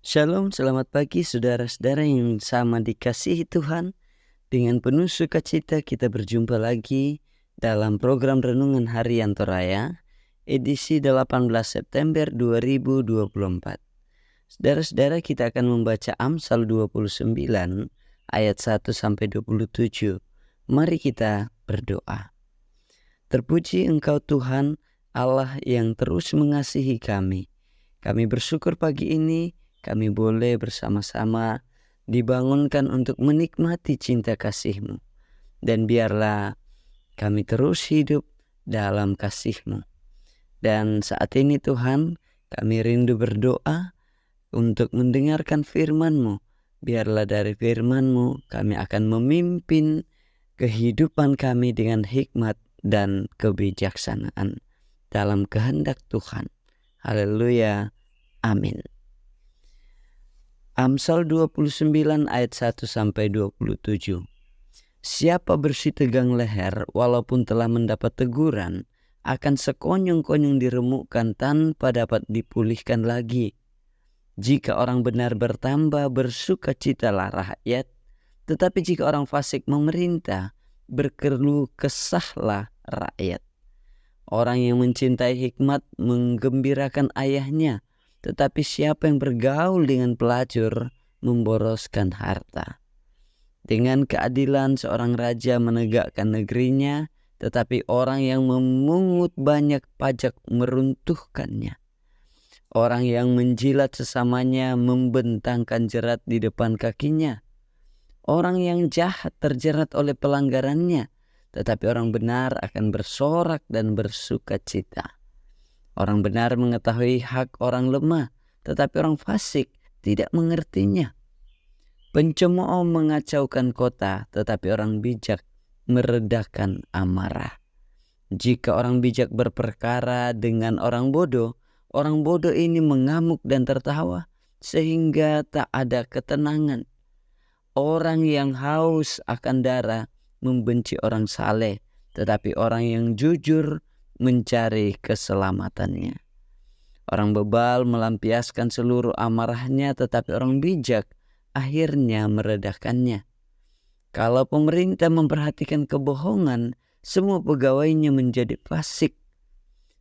Shalom, selamat pagi saudara-saudara yang sama dikasihi Tuhan. Dengan penuh sukacita kita berjumpa lagi dalam program Renungan Harian Toraya, edisi 18 September 2024. Saudara-saudara, kita akan membaca Amsal 29 ayat 1-27. Mari kita berdoa. Terpuji Engkau Tuhan, Allah yang terus mengasihi kami. Kami bersyukur pagi ini kami boleh bersama-sama dibangunkan untuk menikmati cinta kasih-Mu. Dan biarlah kami terus hidup dalam kasih-Mu. Dan saat ini Tuhan, kami rindu berdoa untuk mendengarkan firman-Mu. Biarlah dari firman-Mu kami akan memimpin kehidupan kami dengan hikmat dan kebijaksanaan dalam kehendak Tuhan. Haleluya. Amin. Amsal 29 ayat 1-27. Siapa bersih tegang leher walaupun telah mendapat teguran, akan sekonyong-konyong diremukkan tanpa dapat dipulihkan lagi. Jika orang benar bertambah, bersukacitalah rakyat, tetapi jika orang fasik memerintah, berkeluh kesahlah rakyat. Orang yang mencintai hikmat menggembirakan ayahnya, tetapi siapa yang bergaul dengan pelacur memboroskan harta. Dengan keadilan seorang raja menegakkan negerinya, tetapi orang yang memungut banyak pajak meruntuhkannya. Orang yang menjilat sesamanya membentangkan jerat di depan kakinya. Orang yang jahat terjerat oleh pelanggarannya, tetapi orang benar akan bersorak dan bersukacita. Orang benar mengetahui hak orang lemah, tetapi orang fasik tidak mengertinya. Pencemooh mengacaukan kota, tetapi orang bijak meredakan amarah. Jika orang bijak berperkara dengan orang bodoh ini mengamuk dan tertawa, sehingga tak ada ketenangan. Orang yang haus akan darah membenci orang saleh, tetapi orang yang jujur mencari keselamatannya. Orang bebal melampiaskan seluruh amarahnya, tetapi orang bijak akhirnya meredakannya. Kalau pemerintah memperhatikan kebohongan, semua pegawainya menjadi fasik.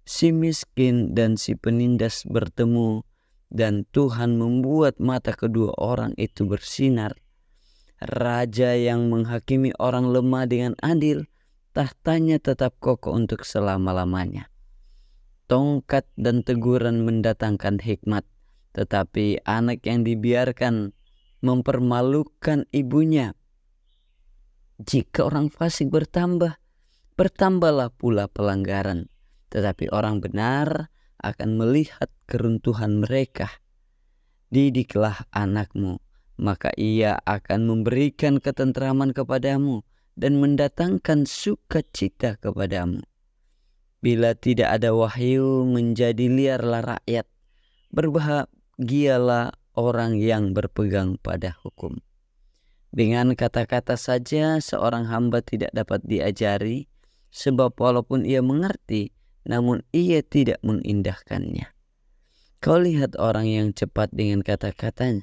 Si miskin dan si penindas bertemu, dan Tuhan membuat mata kedua orang itu bersinar. Raja yang menghakimi orang lemah dengan adil, tahtanya tetap kokoh untuk selama-lamanya. Tongkat dan teguran mendatangkan hikmat, tetapi anak yang dibiarkan mempermalukan ibunya. Jika orang fasik bertambah, bertambahlah pula pelanggaran, tetapi orang benar akan melihat keruntuhan mereka. Didiklah anakmu, maka ia akan memberikan ketentraman kepadamu dan mendatangkan sukacita kepadamu. Bila tidak ada wahyu, menjadi liarlah rakyat. Berbahagialah orang yang berpegang pada hukum. Dengan kata-kata saja seorang hamba tidak dapat diajari, sebab walaupun ia mengerti, namun ia tidak mengindahkannya. Kau lihat orang yang cepat dengan kata-katanya.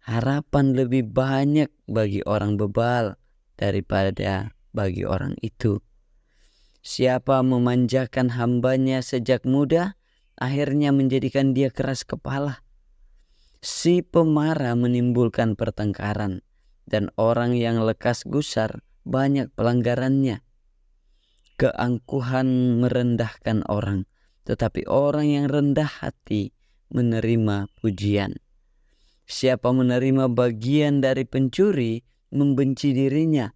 Harapan lebih banyak bagi orang bebal daripada bagi orang itu. Siapa memanjakan hambanya sejak muda, akhirnya menjadikan dia keras kepala. Si pemarah menimbulkan pertengkaran, dan orang yang lekas gusar banyak pelanggarannya. Keangkuhan merendahkan orang, tetapi orang yang rendah hati menerima pujian. Siapa menerima bagian dari pencuri, membenci dirinya.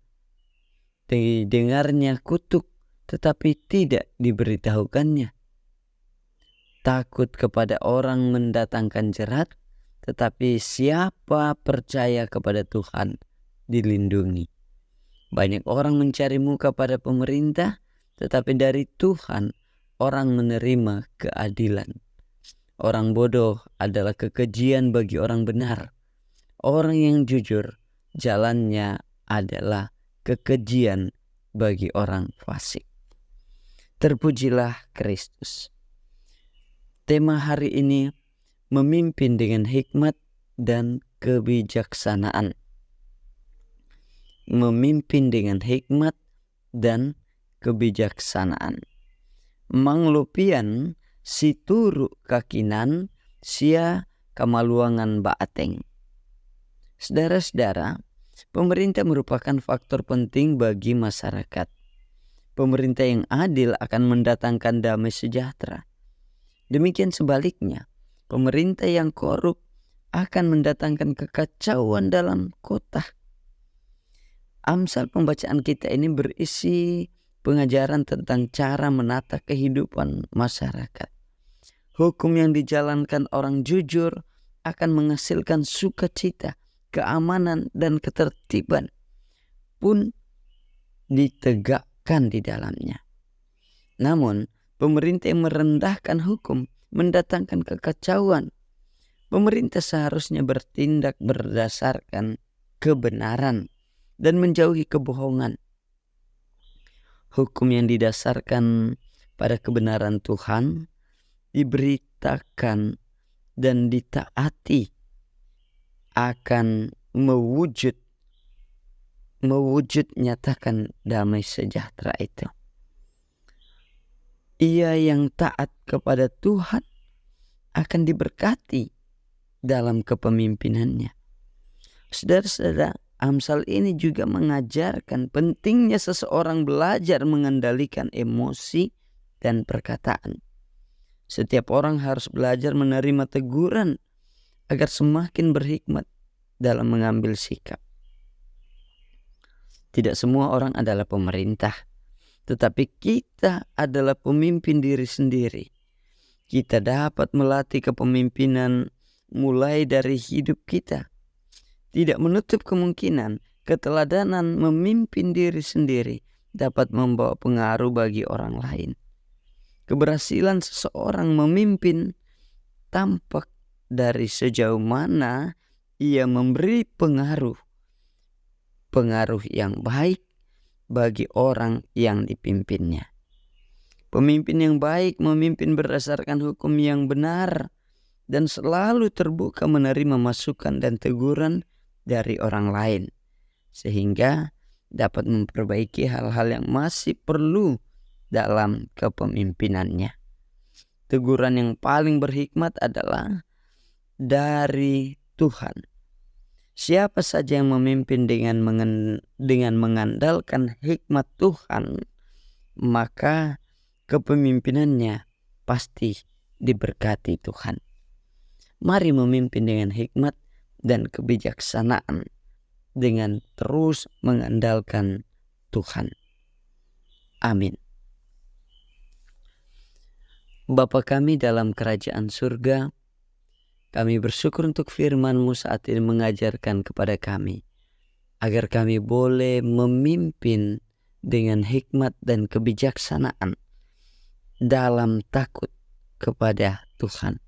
Didengarnya kutuk, tetapi tidak diberitahukannya. Takut kepada orang mendatangkan jerat, tetapi siapa percaya kepada Tuhan dilindungi. Banyak orang mencari muka pada pemerintah, tetapi dari Tuhan orang menerima keadilan. Orang bodoh adalah kekejian bagi orang benar. Orang yang jujur, jalannya adalah kekejian bagi orang fasik. Terpujilah Kristus. Tema hari ini, memimpin dengan hikmat dan kebijaksanaan. Memimpin dengan hikmat dan kebijaksanaan. Manglupian si turu kakinan sia kamaluangan baateng. Saudara-saudara, pemerintah merupakan faktor penting bagi masyarakat. Pemerintah yang adil akan mendatangkan damai sejahtera. Demikian sebaliknya, pemerintah yang korup akan mendatangkan kekacauan dalam kota. Amsal pembacaan kita ini berisi pengajaran tentang cara menata kehidupan masyarakat. Hukum yang dijalankan orang jujur akan menghasilkan sukacita, keamanan, dan ketertiban pun ditegakkan di dalamnya. Namun, pemerintah yang merendahkan hukum mendatangkan kekacauan. Pemerintah seharusnya bertindak berdasarkan kebenaran dan menjauhi kebohongan. Hukum yang didasarkan pada kebenaran Tuhan diberitakan dan ditaati akan mewujud nyatakan damai sejahtera itu. Ia yang taat kepada Tuhan akan diberkati dalam kepemimpinannya. Saudara-saudara, Amsal ini juga mengajarkan pentingnya seseorang belajar mengendalikan emosi dan perkataan. Setiap orang harus belajar menerima teguran agar semakin berhikmat dalam mengambil sikap. Tidak semua orang adalah pemerintah, tetapi kita adalah pemimpin diri sendiri. Kita dapat melatih kepemimpinan mulai dari hidup kita. Tidak menutup kemungkinan keteladanan memimpin diri sendiri dapat membawa pengaruh bagi orang lain. Keberhasilan seseorang memimpin tampak dari sejauh mana ia memberi pengaruh yang baik bagi orang yang dipimpinnya. Pemimpin yang baik memimpin berdasarkan hukum yang benar dan selalu terbuka menerima masukan dan teguran dari orang lain, sehingga dapat memperbaiki hal-hal yang masih perlu dalam kepemimpinannya. Teguran yang paling berhikmat adalah dari Tuhan. Siapa saja yang memimpin dengan mengandalkan hikmat Tuhan, maka kepemimpinannya pasti diberkati Tuhan. Mari memimpin dengan hikmat dan kebijaksanaan dengan terus mengandalkan Tuhan. Amin. Bapa kami dalam kerajaan surga, kami bersyukur untuk firman-Mu saat ini mengajarkan kepada kami, agar kami boleh memimpin dengan hikmat dan kebijaksanaan dalam takut kepada Tuhan.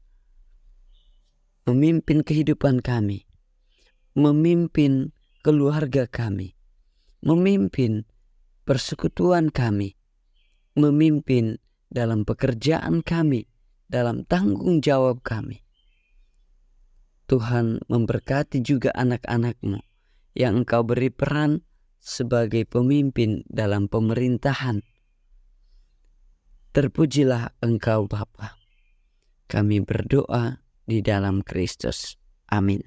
Memimpin kehidupan kami, memimpin keluarga kami, memimpin persekutuan kami, memimpin dalam pekerjaan kami, dalam tanggung jawab kami. Tuhan memberkati juga anak-anak-Mu yang Engkau beri peran sebagai pemimpin dalam pemerintahan. Terpujilah Engkau Bapa. Kami berdoa di dalam Kristus. Amin.